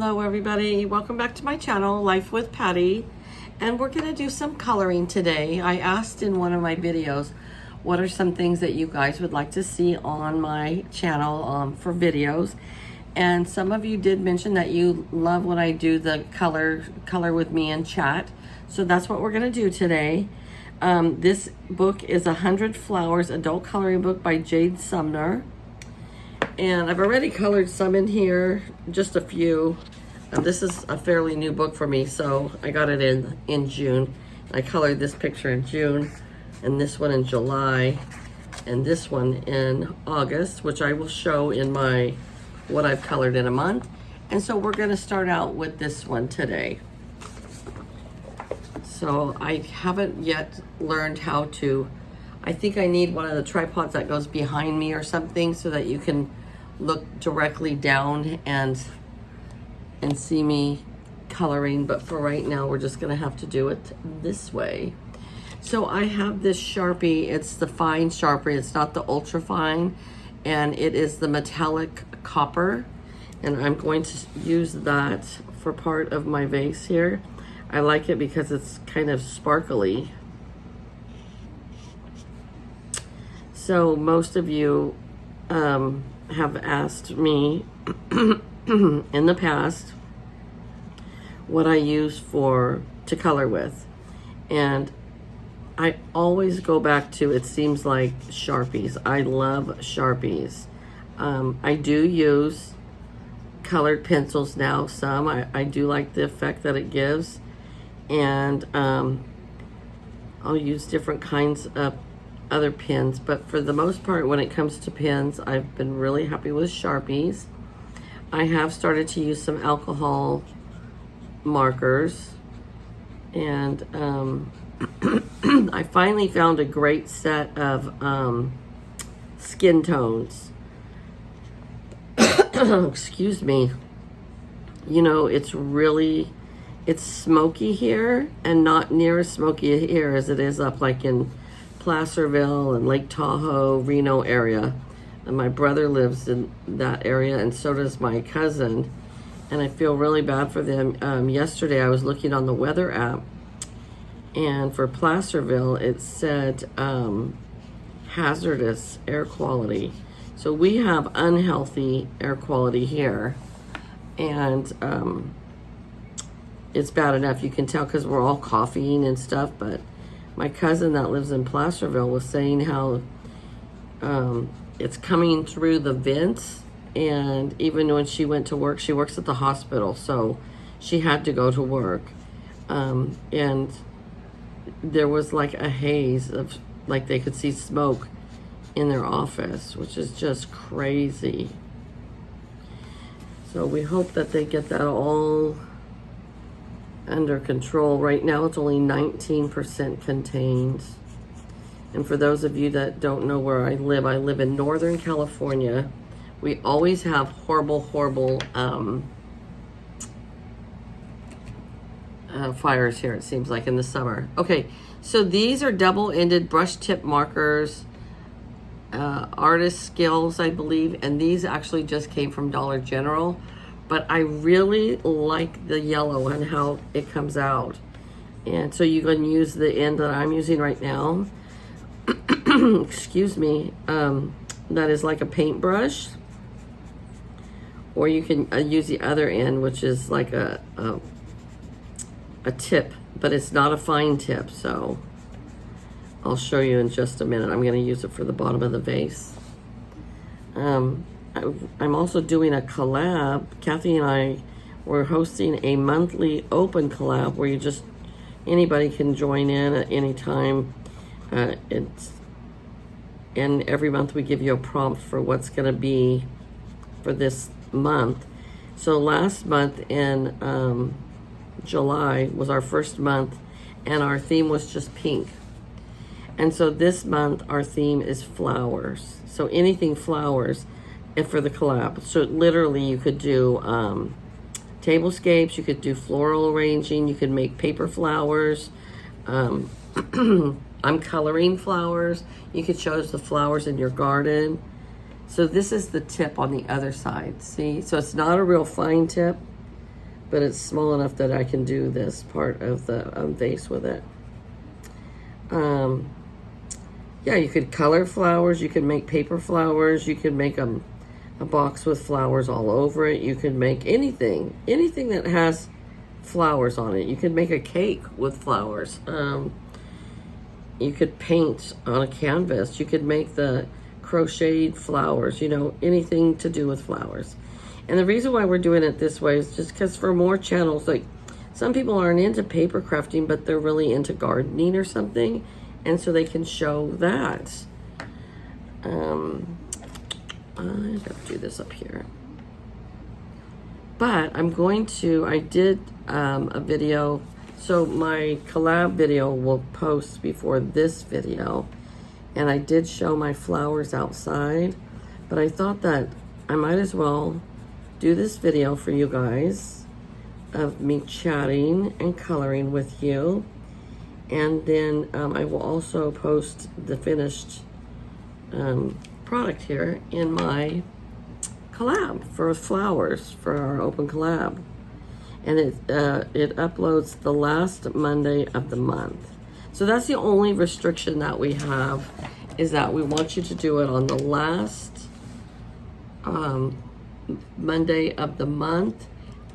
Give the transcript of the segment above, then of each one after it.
Hello everybody, welcome back to my channel, Life with Patty, and we're going to do some coloring today. I asked in one of my videos, what are some things that you guys would like to see on my channel for videos, and some of you did mention that you love when I do the color with me and chat, so that's what we're going to do today. This book is 100 Flowers adult coloring book by Jade Sumner. And I've already colored some in here, just a few. This is a fairly new book for me, so I got it in June. I colored this picture in June, and this one in July, and this one in August, which I will show in my what I've colored in a month. And so we're going to start out with this one today. So I haven't yet learned how to, I think I need one of the tripods that goes behind me or something so that you can look directly down and see me coloring, but for right now we're just gonna have to do it this way. So I have this Sharpie, it's the fine Sharpie, it's not the ultra fine, and it is the metallic copper, and I'm going to use that for part of my vase here. I like it because it's kind of sparkly. So most of you have asked me in the past what I use to color with, and I always go back to, it seems like, Sharpies. I love Sharpies. I do use colored pencils now, some. I do like the effect that it gives, and I'll use different kinds of other pens, but for the most part, when it comes to pens, I've been really happy with Sharpies. I have started to use some alcohol markers, and I finally found a great set of skin tones. Excuse me. You know, it's smoky here and not near as smoky here as it is up like in Placerville and Lake Tahoe, Reno area. And my brother lives in that area, and so does my cousin, and I feel really bad for them. Yesterday I was looking on the weather app, and for Placerville it said hazardous air quality. So we have unhealthy air quality here, and it's bad enough, you can tell, because we're all coughing and stuff. But my cousin that lives in Placerville was saying how it's coming through the vents, and even when she went to work, she works at the hospital, so she had to go to work, and there was like a haze of, like, they could see smoke in their office, which is just crazy. So we hope that they get that all under control. Right now it's only 19% contained. And for those of you that don't know where I live in Northern California. We always have horrible fires here, it seems like, in the summer. Okay, so these are double-ended brush tip markers, Artist Skills, I believe, and these actually just came from Dollar General. But I really like the yellow and how it comes out. And so you can use the end that I'm using right now. Excuse me. That is like a paintbrush. Or you can use the other end, which is like a tip. But it's not a fine tip, so I'll show you in just a minute. I'm going to use it for the bottom of the vase. I'm also doing a collab. Kathy and I were hosting a monthly open collab where anybody can join in at any time. And every month we give you a prompt for what's going to be for this month. So last month in July was our first month, and our theme was just pink. And so this month our theme is flowers. So anything flowers. And for the collab, so literally you could do tablescapes, you could do floral arranging, you could make paper flowers. I'm coloring flowers. You could show us the flowers in your garden. So this is the tip on the other side, see? So it's not a real fine tip. but it's small enough that I can do this part of the vase with it. Yeah, you could color flowers, you could make paper flowers, you could make a box with flowers all over it. You could make anything that has flowers on it. You could make a cake with flowers. You could paint on a canvas. You could make the crocheted flowers, you know, anything to do with flowers. And the reason why we're doing it this way is just because for more channels, like some people aren't into paper crafting, but they're really into gardening or something. And so they can show that. I gotta do this up here. But I did a video. So my collab video will post before this video. And I did show my flowers outside. But I thought that I might as well do this video for you guys of me chatting and coloring with you. And then I will also post the finished product here in my collab for flowers for our open collab. And it uploads the last Monday of the month. So that's the only restriction that we have, is that we want you to do it on the last Monday of the month,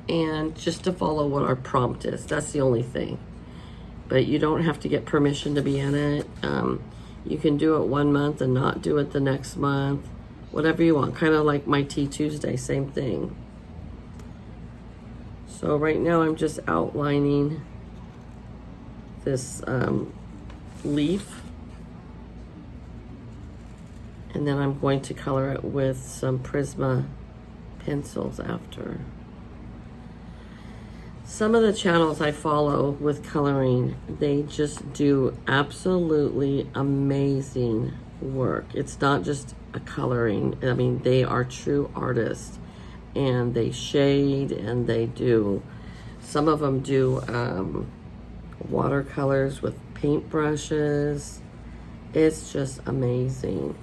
and just to follow what our prompt is. That's the only thing. But you don't have to get permission to be in it. You can do it one month and not do it the next month. Whatever you want. Kind of like my Tea Tuesday, same thing. So right now I'm just outlining this leaf. And then I'm going to color it with some Prisma pencils after. Some of the channels I follow with coloring, they just do absolutely amazing work. It's not just a coloring. I mean, they are true artists, and they shade, and they do, some of them do watercolors with paintbrushes. It's just amazing.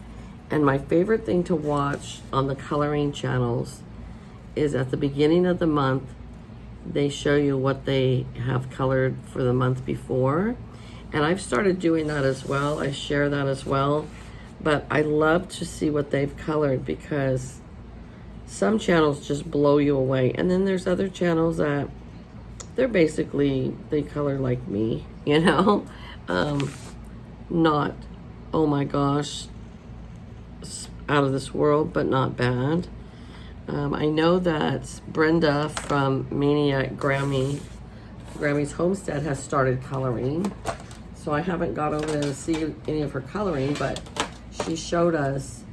And my favorite thing to watch on the coloring channels is at the beginning of the month, they show you what they have colored for the month before. And I've started doing that as well. I share that as well. But I love to see what they've colored, because some channels just blow you away. And then there's other channels that they're basically, they color like me, you know? Not, oh my gosh, out of this world, but not bad. I know that Brenda from Maniac Grammy's Homestead has started coloring. So I haven't got over there to see any of her coloring, but she showed us,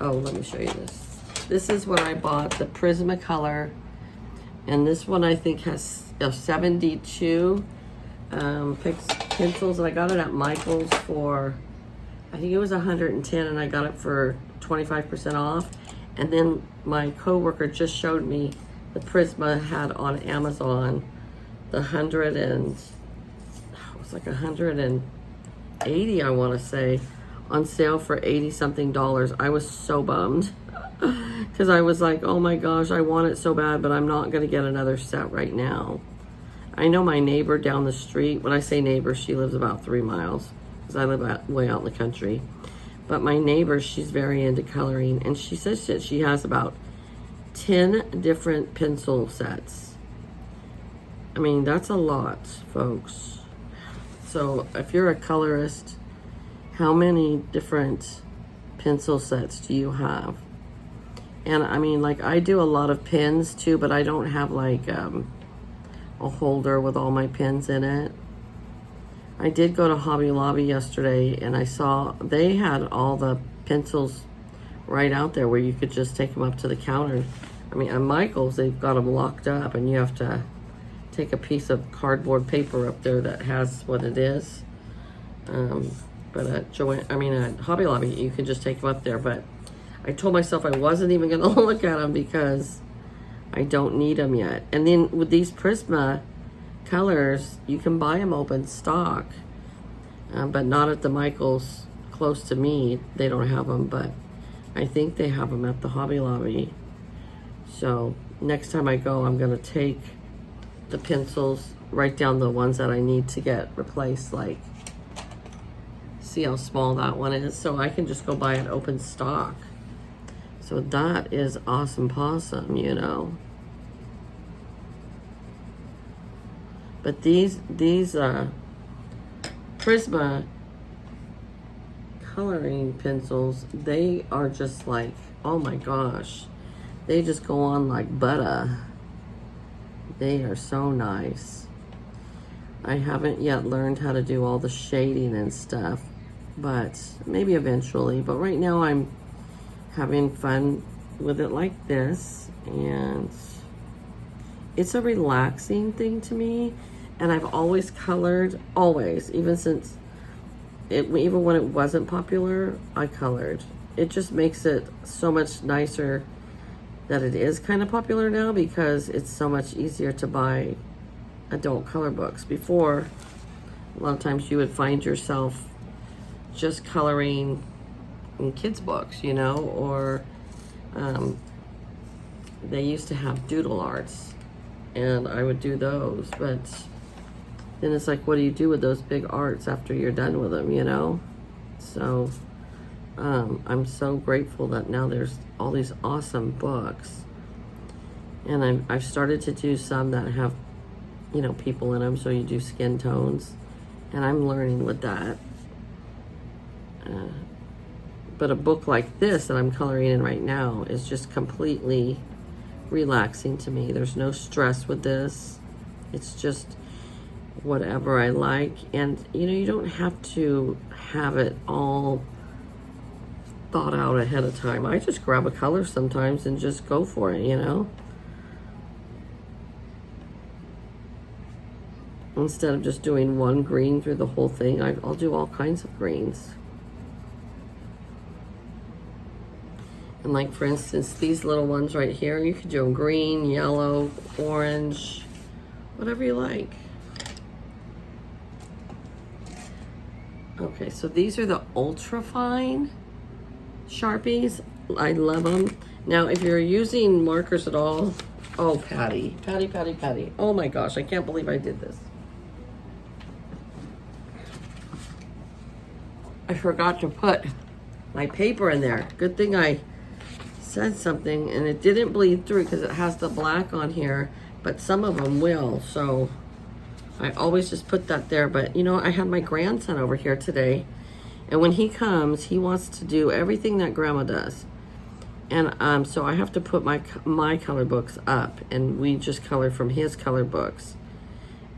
oh, let me show you this. This is what I bought, the Prismacolor. And this one I think has 72 pencils. And I got it at Michael's for, I think it was 110, and I got it for 25% off. And then my coworker just showed me the Prisma had on Amazon the 100 and, it was like 180, I want to say, on sale for $80-something. I was so bummed because I was like, oh my gosh, I want it so bad, but I'm not going to get another set right now. I know my neighbor down the street, when I say neighbor, she lives about 3 miles because I live way out in the country. But my neighbor, she's very into coloring, and she says that she has about 10 different pencil sets. I mean, that's a lot, folks. So if you're a colorist, how many different pencil sets do you have? And I mean, like, I do a lot of pens too, but I don't have like a holder with all my pens in it. I did go to Hobby Lobby yesterday, and I saw they had all the pencils right out there where you could just take them up to the counter. I mean, at Michael's, they've got them locked up, and you have to take a piece of cardboard paper up there that has what it is. But at at Hobby Lobby, you can just take them up there. But I told myself I wasn't even going to look at them because I don't need them yet. And then with these Prisma colors, you can buy them open stock, but not at the Michael's close to me. They don't have them, but I think they have them at the Hobby Lobby. So next time I go, I'm going to take the pencils, write down the ones that I need to get replaced, like, see how small that one is, so I can just go buy an open stock. So that is awesome possum, you know. But these Prisma coloring pencils, they are just like, oh my gosh, they just go on like butter. They are so nice. I haven't yet learned how to do all the shading and stuff, but maybe eventually. But right now I'm having fun with it like this, and it's a relaxing thing to me. And I've always colored, always, even since even when it wasn't popular, I colored. It just makes it so much nicer that it is kind of popular now, because it's so much easier to buy adult color books. Before, a lot of times you would find yourself just coloring in kids' books, you know, or they used to have doodle arts, and I would do those, but then it's like, what do you do with those big arts after you're done with them, you know? So I'm so grateful that now there's all these awesome books, and I've started to do some that have, you know, people in them, so you do skin tones, and I'm learning with that. But a book like this that I'm coloring in right now is just completely relaxing to me. There's no stress with this. It's just whatever I like. And, you know, you don't have to have it all thought out ahead of time. I just grab a color sometimes and just go for it, you know? Instead of just doing one green through the whole thing, I'll do all kinds of greens. And like, for instance, these little ones right here, you could do them green, yellow, orange, whatever you like. Okay, so these are the ultra fine Sharpies. I love them. Now, if you're using markers at all, oh, Patty. Oh my gosh, I can't believe I did this. I forgot to put my paper in there. Good thing I said something, and it didn't bleed through because it has the black on here, but some of them will, so I always just put that there. But you know, I had my grandson over here today, and when he comes, he wants to do everything that grandma does, and so I have to put my color books up, and we just color from his color books,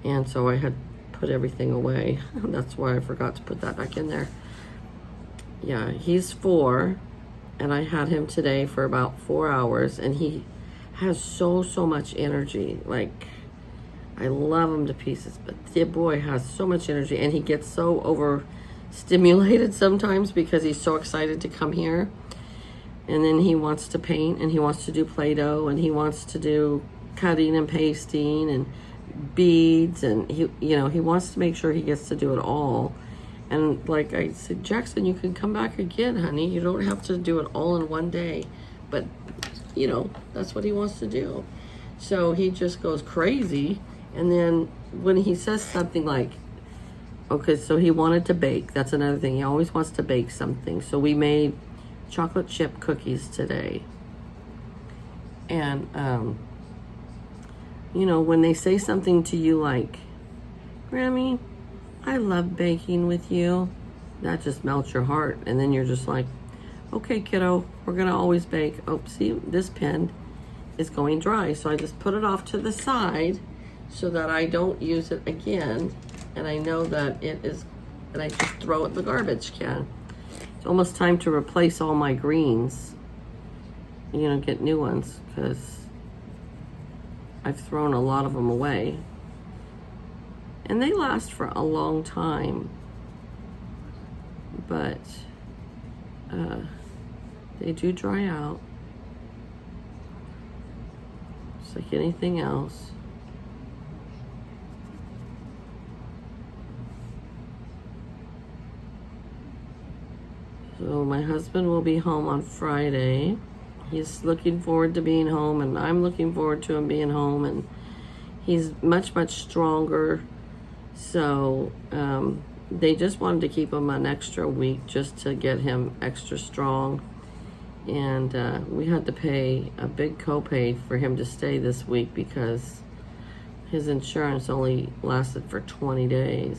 and so I had put everything away. That's why I forgot to put that back in there. Yeah, he's 4, and I had him today for about 4 hours, and he has so much energy. Like, I love him to pieces, but the boy has so much energy, and he gets so overstimulated sometimes because he's so excited to come here, and then he wants to paint, and he wants to do Play-Doh, and he wants to do cutting and pasting and beads, and he wants to make sure he gets to do it all. And like I said, Jackson, you can come back again, honey. You don't have to do it all in one day. But, you know, that's what he wants to do. So he just goes crazy. And then when he says something like, okay, so he wanted to bake. That's another thing. He always wants to bake something. So we made chocolate chip cookies today. And, you know, when they say something to you like, Grammy, I love baking with you, that just melts your heart. And then you're just like, okay, kiddo, we're gonna always bake. Oh, see, this pen is going dry, so I just put it off to the side so that I don't use it again, and I know that it is, and I just throw it in the garbage can. It's almost time to replace all my greens, you know, get new ones, because I've thrown a lot of them away. And they last for a long time, but they do dry out, just like anything else. So my husband will be home on Friday. He's looking forward to being home, and I'm looking forward to him being home, and He's much, much stronger. So they just wanted to keep him an extra week just to get him extra strong. And we had to pay a big copay for him to stay this week because his insurance only lasted for 20 days.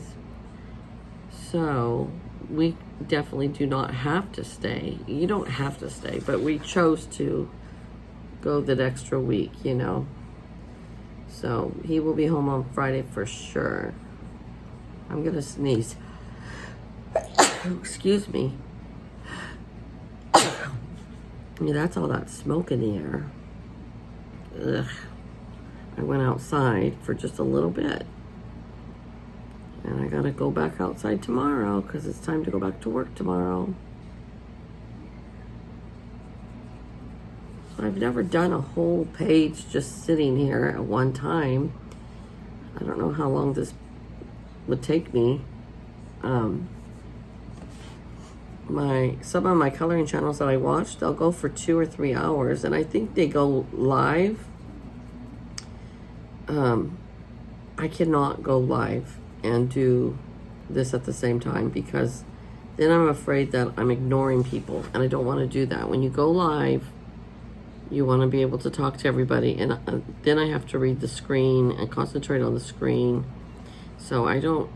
So we definitely do not have to stay. You don't have to stay, but we chose to go that extra week, you know. So he will be home on Friday for sure. I'm gonna sneeze. Excuse me. Yeah, that's all that smoke in the air. Ugh. I went outside for just a little bit. And I gotta go back outside tomorrow because it's time to go back to work tomorrow. I've never done a whole page just sitting here at one time. I don't know how long this would take me. Some of my coloring channels that I watch, they'll go for 2 or 3 hours, and I think they go live. I cannot go live and do this at the same time because then I'm afraid that I'm ignoring people, and I don't want to do that. When you go live, you want to be able to talk to everybody, and then I have to read the screen and concentrate on the screen. So I don't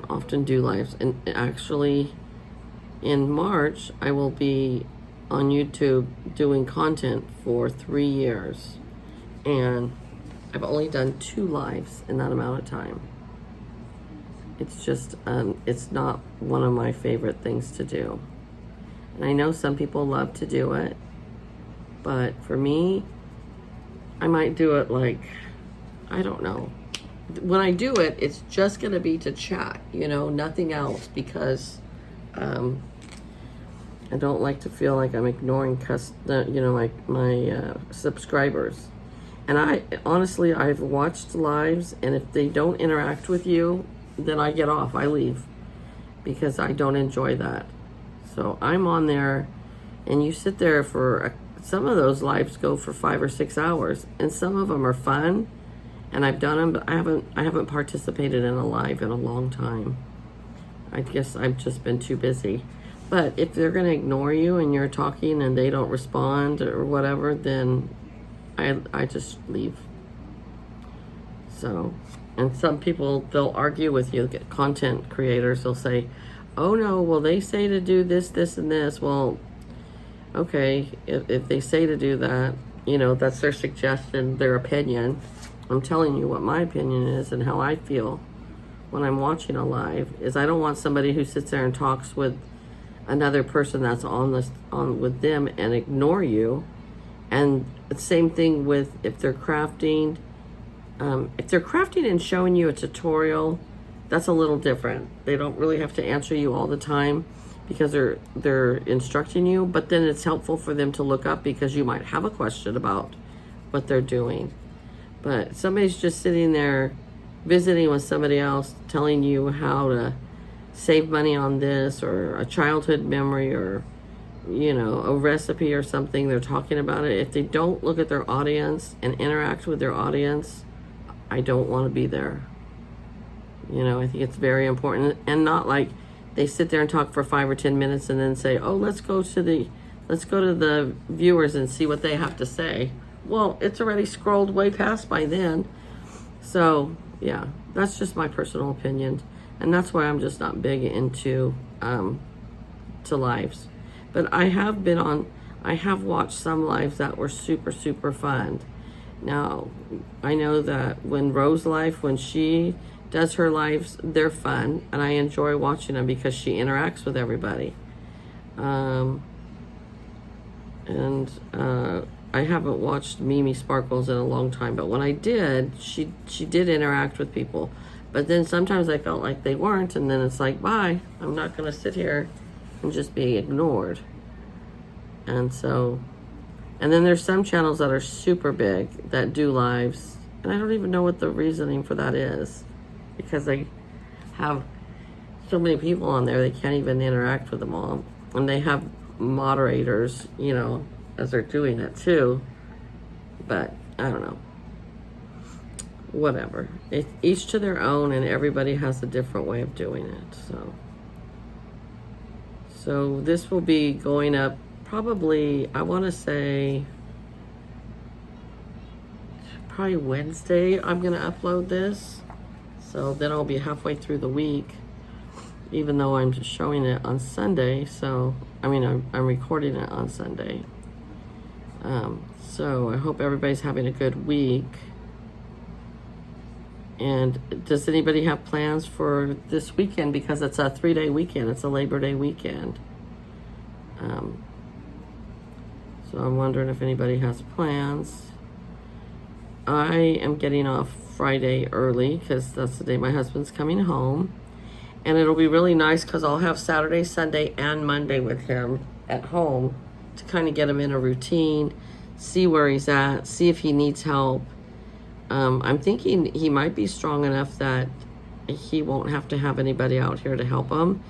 often do lives. And actually, in March, I will be on YouTube doing content for 3 years, and I've only done 2 lives in that amount of time. It's just, it's not one of my favorite things to do. And I know some people love to do it, but for me, I might do it like, I don't know. When I do it, it's just going to be to chat, you know, nothing else, because I don't like to feel like I'm ignoring my subscribers. And I've watched lives, and if they don't interact with you, then I get off. I leave because I don't enjoy that. So I'm on there, and you sit there for some of those lives go for 5 or 6 hours, and some of them are fun, and I've done them, but I haven't participated in a live in a long time. I guess I've just been too busy. But if they're going to ignore you and you're talking and they don't respond or whatever, then I just leave. So, and some people, they'll argue with you. Content creators, they'll say, oh no, well they say to do this, this, and this. Well, okay, if they say to do that, you know, that's their suggestion, their opinion. I'm telling you what my opinion is and how I feel when I'm watching a live. Is I don't want somebody who sits there and talks with another person that's on with them and ignore you. And the same thing with if they're crafting. If they're crafting and showing you a tutorial, that's a little different. They don't really have to answer you all the time because they're instructing you, but then it's helpful for them to look up because you might have a question about what they're doing. But somebody's just sitting there visiting with somebody else, telling you how to save money on this, or a childhood memory, or, you know, a recipe or something. They're talking about it. If they don't look at their audience and interact with their audience, I don't want to be there. You know, I think it's very important, and not like they sit there and talk for 5 or 10 minutes and then say, oh, let's go to the viewers and see what they have to say. Well, it's already scrolled way past by then. So yeah, that's just my personal opinion. And that's why I'm just not big into to lives. But I have watched some lives that were super, super fun. Now, I know that when Rose Life, when she does her lives, they're fun, and I enjoy watching them because she interacts with everybody. I haven't watched Mimi Sparkles in a long time, but when I did, she did interact with people. But then sometimes I felt like they weren't, and then it's like, bye, I'm not going to sit here and just be ignored. And then there's some channels that are super big that do lives, and I don't even know what the reasoning for that is, because they have so many people on there, they can't even interact with them all. And they have moderators, you know, as they're doing it too. But I don't know. whatever. Each to their own, and everybody has a different way of doing it. So this will be going up probably, I want to say, probably Wednesday I'm going to upload this. So then I'll be halfway through the week, even though I'm just showing it on Sunday. So, I mean, I'm recording it on Sunday. So I hope everybody's having a good week. And does anybody have plans for this weekend? Because it's a 3-day weekend. It's a Labor Day weekend. So I'm wondering if anybody has plans. I am getting off Friday early because that's the day my husband's coming home. And it'll be really nice because I'll have Saturday, Sunday, and Monday with him at home to kind of get him in a routine, see where he's at, see if he needs help. I'm thinking he might be strong enough that he won't have to have anybody out here to help him.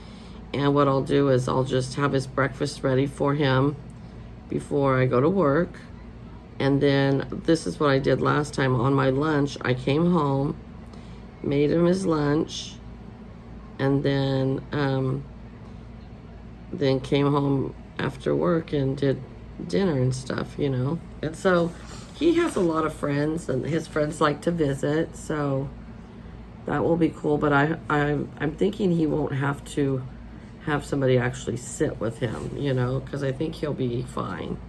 And what I'll do is I'll just have his breakfast ready for him before I go to work. And then this is what I did last time. On my lunch, I came home, made him his lunch, and then came home after work and did dinner and stuff, you know. And so he has a lot of friends, and his friends like to visit, so that will be cool. But I'm thinking he won't have to have somebody actually sit with him, you know, because I think he'll be fine.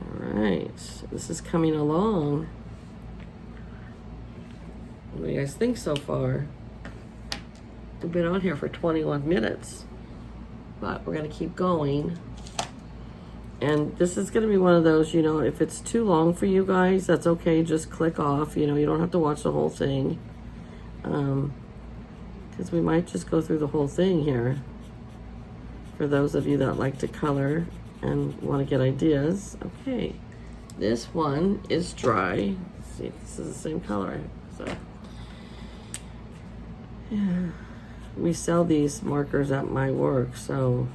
All right, this is coming along. What do you guys think so far? We've been on here for 21 minutes, but we're going to keep going. And this is going to be one of those, you know, if it's too long for you guys, that's okay. Just click off. You know, you don't have to watch the whole thing. Because we might just go through the whole thing here. For those of you that like to color and want to get ideas. Okay. This one is dry. Let's see if this is the same color. So, yeah. We sell these markers at my work, so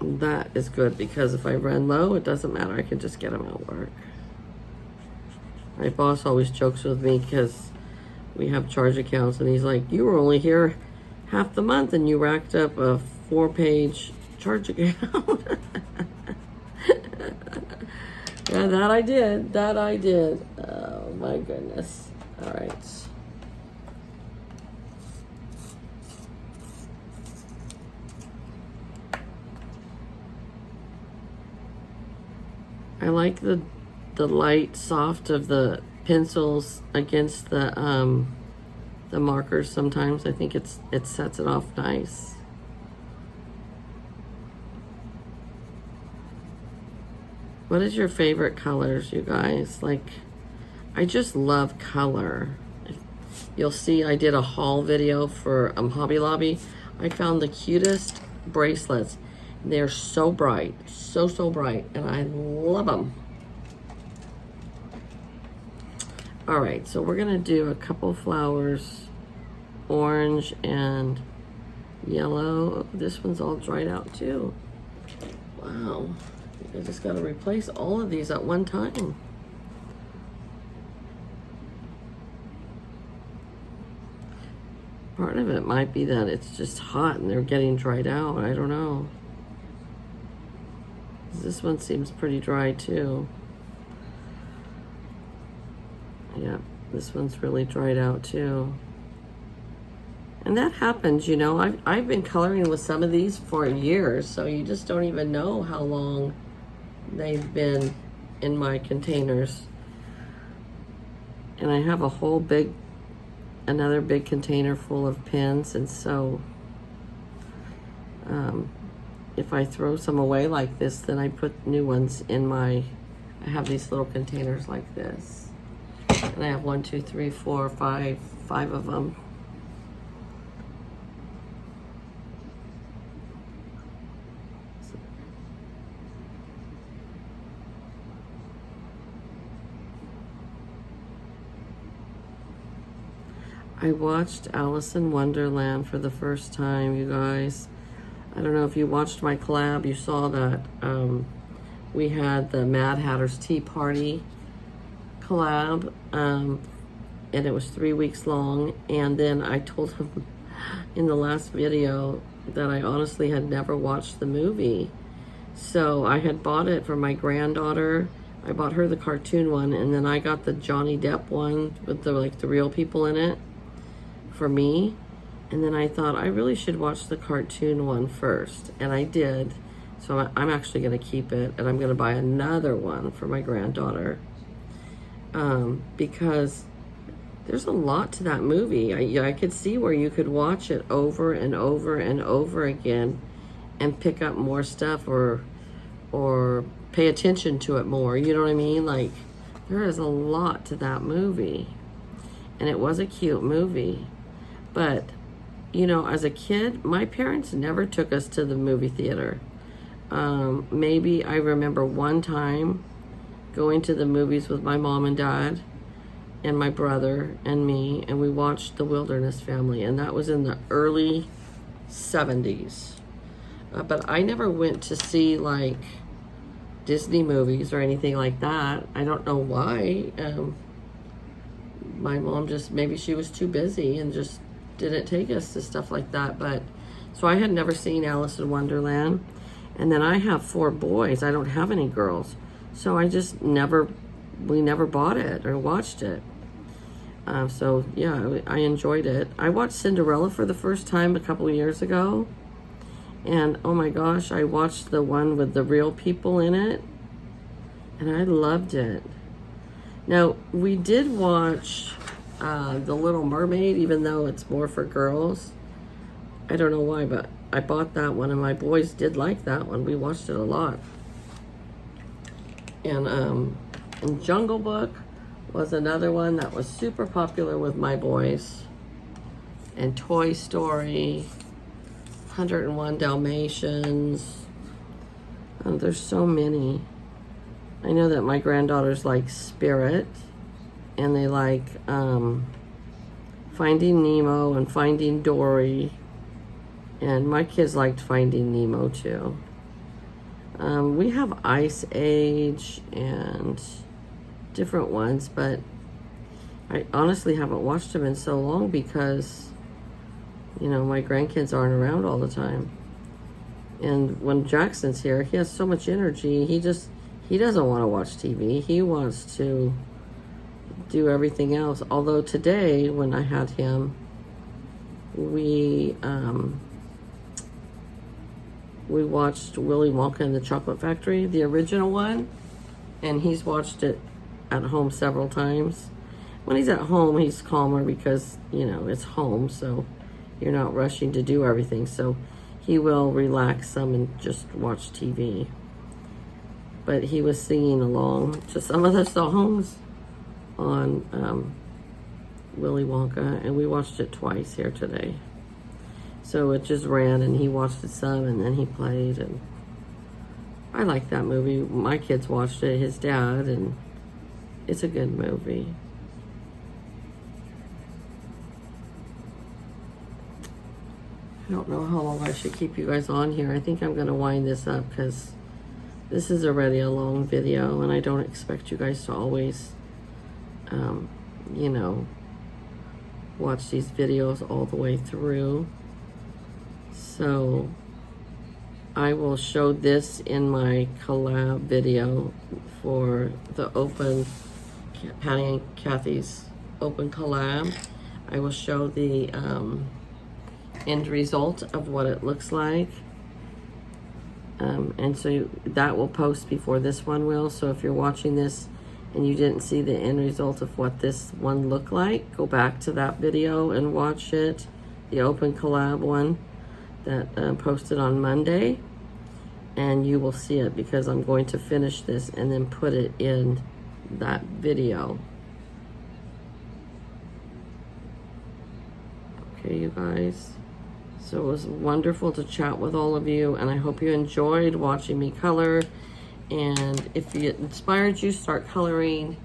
that is good because if I run low, it doesn't matter. I can just get them at work. My boss always jokes with me because we have charge accounts, and he's like, you were only here half the month and you racked up a 4-page charge account. Yeah, that I did. That I did. Oh, my goodness. All right. I like the light soft of the pencils against the markers sometimes. I think it sets it off nice. What is your favorite colors, you guys? Like, I just love color. You'll see I did a haul video for Hobby Lobby. I found the cutest bracelets. They're so bright, so bright, and I love them. All right, so we're gonna do a couple flowers, orange and yellow. Oh, this one's all dried out too. Wow, I just gotta replace all of these at one time. Part of it might be that it's just hot and they're getting dried out. I don't know. This one seems pretty dry too. Yeah, this one's really dried out too. And that happens, you know. I've been coloring with some of these for years, so you just don't even know how long they've been in my containers. And I have a whole another big container full of pins, and so if I throw some away like this, then I put new ones in I have these little containers like this. And I have 1, 2, 3, 4, 5 of them. I watched Alice in Wonderland for the first time, you guys. I don't know if you watched my collab, you saw that we had the Mad Hatter's Tea Party collab, and it was 3 weeks long. And then I told him in the last video that I honestly had never watched the movie. So I had bought it for my granddaughter. I bought her the cartoon one, and then I got the Johnny Depp one with the real people in it for me. And then I thought I really should watch the cartoon one first, and I did. So I'm actually going to keep it, and I'm going to buy another one for my granddaughter, because there's a lot to that movie. I could see where you could watch it over and over and over again and pick up more stuff or pay attention to it more. You know what I mean? Like, there is a lot to that movie. And it was a cute movie. But, you know, as a kid, my parents never took us to the movie theater. Maybe I remember one time going to the movies with my mom and dad and my brother and me, and we watched The Wilderness Family, and that was in the early 70s. But I never went to see, like, Disney movies or anything like that. I don't know why. My mom just, maybe she was too busy and just didn't take us to stuff like that. But so I had never seen Alice in Wonderland. And then I have 4 boys. I don't have any girls. So I just we never bought it or watched it. So yeah, I enjoyed it. I watched Cinderella for the first time a couple of years ago. And oh my gosh, I watched the one with the real people in it, and I loved it. Now, we did watch The Little Mermaid, even though it's more for girls. I don't know why, but I bought that one, and my boys did like that one. We watched it a lot. And Jungle Book was another one that was super popular with my boys. And Toy Story, 101 Dalmatians. Oh, there's so many. I know that my granddaughters like Spirit, and they like Finding Nemo and Finding Dory, and my kids liked Finding Nemo too. We have Ice Age and different ones, but I honestly haven't watched them in so long because, you know, my grandkids aren't around all the time. And when Jackson's here, he has so much energy. He doesn't want to watch TV. He wants to do everything else. Although today, when I had him, we watched Willy Wonka and the Chocolate Factory, the original one. And he's watched it at home several times. When he's at home, he's calmer because, you know, it's home, so you're not rushing to do everything. So he will relax some and just watch TV. But he was singing along to some of the songs on Willy Wonka, and we watched it twice here today. So it just ran, and he watched it some, and then he played, and I like that movie. My kids watched it, his dad, and it's a good movie. I don't know how long I should keep you guys on here. I think I'm going to wind this up because this is already a long video, and I don't expect you guys to always, you know, watch these videos all the way through. So I will show this in my collab video for the open, Patty and Kathy's open collab. I will show the end result of what it looks like. And so that will post before this one will. So if you're watching this and you didn't see the end result of what this one looked like, go back to that video and watch it, the open collab one that posted on Monday, and you will see it because I'm going to finish this and then put it in that video. Okay, you guys. So it was wonderful to chat with all of you, and I hope you enjoyed watching me color. And if it inspired you, start coloring.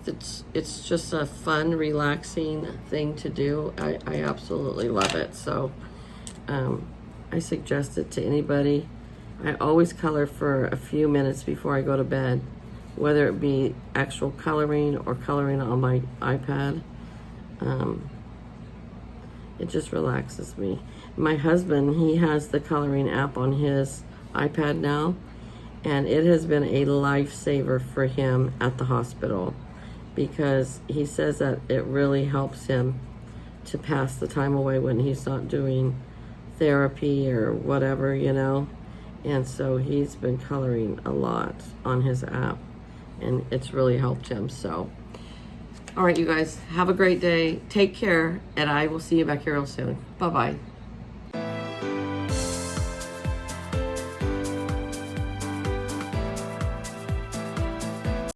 It's just a fun, relaxing thing to do. I absolutely love it. So I suggest it to anybody. I always color for a few minutes before I go to bed. whether it be actual coloring or coloring on my iPad. It just relaxes me. My husband, he has the coloring app on his iPad now, and it has been a lifesaver for him at the hospital, because he says that it really helps him to pass the time away when he's not doing therapy or whatever, you know. And so he's been coloring a lot on his app, and it's really helped him. So, all right, you guys, have a great day. Take care, and I will see you back here real soon. Bye-bye.